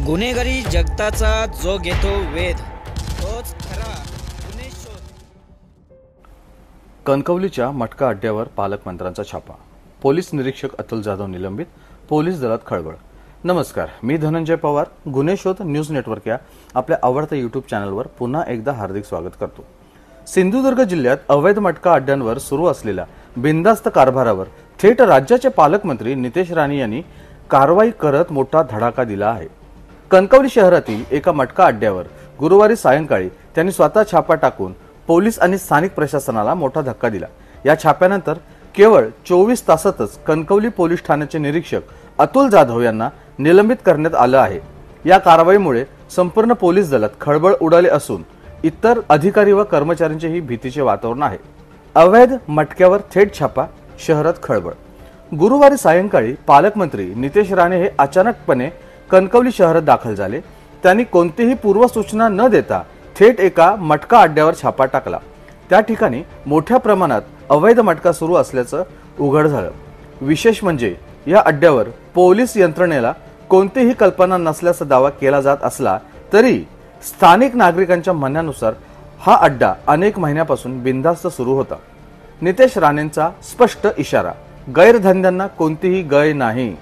गुन्हेगारी जगताचा जो घेतो वेध तोच खरा गुन्हे शोध। कणकवलीच्या मटका अड्ड्यावर पालकमंत्र्यांचा छापा, पोलीस निरीक्षक अतुल जाधव निलंबित, पोलीस दलात खळबळ। नमस्कार, मी धनंजय पवार, गुन्हे शोध न्यूज नेटवर्क या आपल्या आवडत्या यूट्यूब चॅनलवर पुन्हा एकदा हार्दिक स्वागत करतो। सिंधुदुर्ग जिल्ह्यात अवैध मटका अड्ड्यांवर सुरू असलेल्या बिनधास्त कारभारावर थेट राज्याचे पालकमंत्री नितेश राणे यांनी कारवाई करत मोठा धडाका दिला आहे। कणकवली शहरातील एका मटका अड्ड्यावर गुरुवारी सायंकाळी त्यांनी स्वतः छापा टाकून पोलीस आणि स्थानिक प्रशासनाला मोठा धक्का दिला। या छाप्यानंतर केवळ 24 तासातच कणकवली पोलीस ठाण्याचे निरीक्षक अतुल जाधव यांना निलंबित करण्यात आलं आहे। या कारवाईमुळे संपूर्ण पोलीस दलात खळबळ उडाले असून इतर अधिकारी व कर्मचाऱ्यांचेही भीतीचे वातावरण आहे। अवैध मटक्यावर थेट छापा, शहरात खळबळ। गुरुवारी सायंकाळी पालकमंत्री नितेश राणे हे अचानकपणे कणकवली शहरात दाखल झाले। त्यांनी कोणतीही पूर्वसूचना न देता थेट एका मटका अड्ड्यावर छापा टाकला। त्या ठिकाणी मोठ्या प्रमाणात अवैध मटका सुरू असल्याचं उघड झालं। विशेष म्हणजे या अड्ड्यावर पोलीस यंत्रणेला कोणतीही कल्पना नसल्याचा दावा केला जात असला तरी स्थानिक नागरिकांच्या म्हणण्यानुसार हा अड्डा अनेक महिन्यापासून बिनधास्त सुरू होता। नितेश राणेंचा स्पष्ट इशारा, गैरधंद्यांना कोणतीही गय नाही।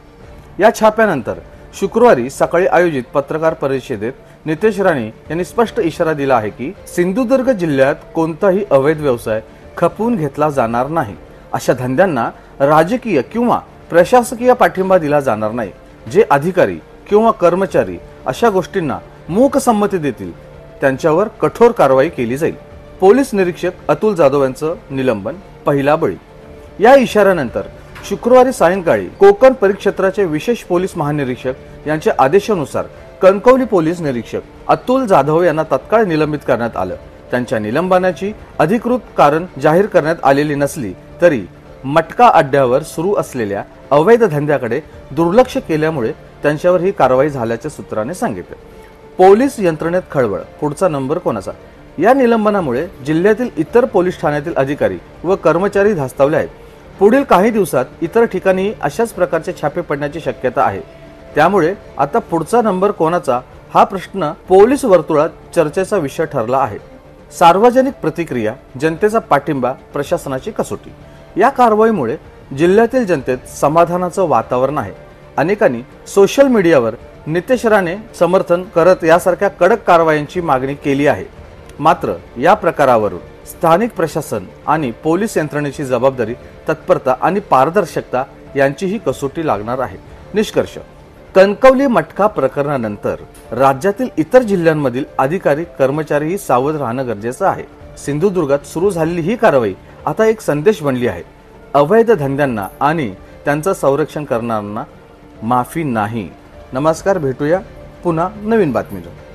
या छाप्यानंतर शुक्रवारी सकाळी आयोजित पत्रकार परिषदेत नितेश राणे यांनी स्पष्ट इशारा दिला आहे की सिंधुदुर्ग जिल्ह्यात कोणताही अवैध व्यवसाय खपवून घेतला जाणार नाही। अशा धंद्यांना राजकीय किंवा प्रशासकीय पाठिंबा दिला जाणार नाही। जे अधिकारी किंवा कर्मचारी अशा गोष्टींना मूक संमती देतील त्यांच्यावर कठोर कारवाई केली जाईल। पोलीस निरीक्षक अतुल जाधव यांचं निलंबन, पहिला बळी। या इशाऱ्यानंतर शुक्रवारी सायंकाळी कोकण परिक्षेत्राचे विशेष पोलीस महानिरीक्षक यांच्या आदेशानुसार कणकवली पोलीस निरीक्षक अतुल जाधव यांना तत्काळ निलंबित करण्यात आलं। त्यांच्या निलंबनाची अधिकृत कारण जाहीर करण्यात आलेली नसली तरी मटका अड्ड्यावर सुरू असलेल्या अवैध धंद्याकडे दुर्लक्ष केल्यामुळे त्यांच्यावर ही कारवाई झाल्याचे सूत्राने सांगितले। पोलीस यंत्रणेत खळबळ, पुढचा नंबर कोणाचा? या निलंबनामुळे जिल्ह्यातील इतर पोलीस ठाण्यातील अधिकारी व कर्मचारी धास्तावले आहेत। पुढील काही दिवसात इतर ठिकाणी अशाच प्रकारचे छापे पडण्याची शक्यता आहे। त्यामुळे आता पुढचा नंबर कोणाचा हा प्रश्न पोलीस वर्तुळात चर्चेचा विषय ठरला आहे। सार्वजनिक प्रतिक्रिया, जनतेचा पाठिंबा, प्रशासनाची कसोटी। या कारवाईमुळे जिल्ह्यातील जनतेत समाधानाचं वातावरण आहे। अनेकांनी सोशल मीडियावर नितेश राणे समर्थन करत यासारख्या कडक कारवायांची मागणी केली आहे। मात्र या प्रकारावरून स्थानिक प्रशासन आणि पोलीस यंत्रणेची जबाबदारी, तत्परता आणि पारदर्शकता यांचीही कसोटी लागणार आहे। निष्कर्ष, कणकवली मटका प्रकरणानंतर राज्यातील इतर जिल्ह्यांमधील अधिकारी कर्मचारीही सावध राहणं गरजेचं आहे। सिंधुदुर्गात सुरू झालेली ही कारवाई आता एक संदेश बनली आहे। अवैध धंद्यांना आणि त्यांचं संरक्षण करणाऱ्यांना माफी नाही। नमस्कार, भेटूया पुन्हा नवीन बातमीवर।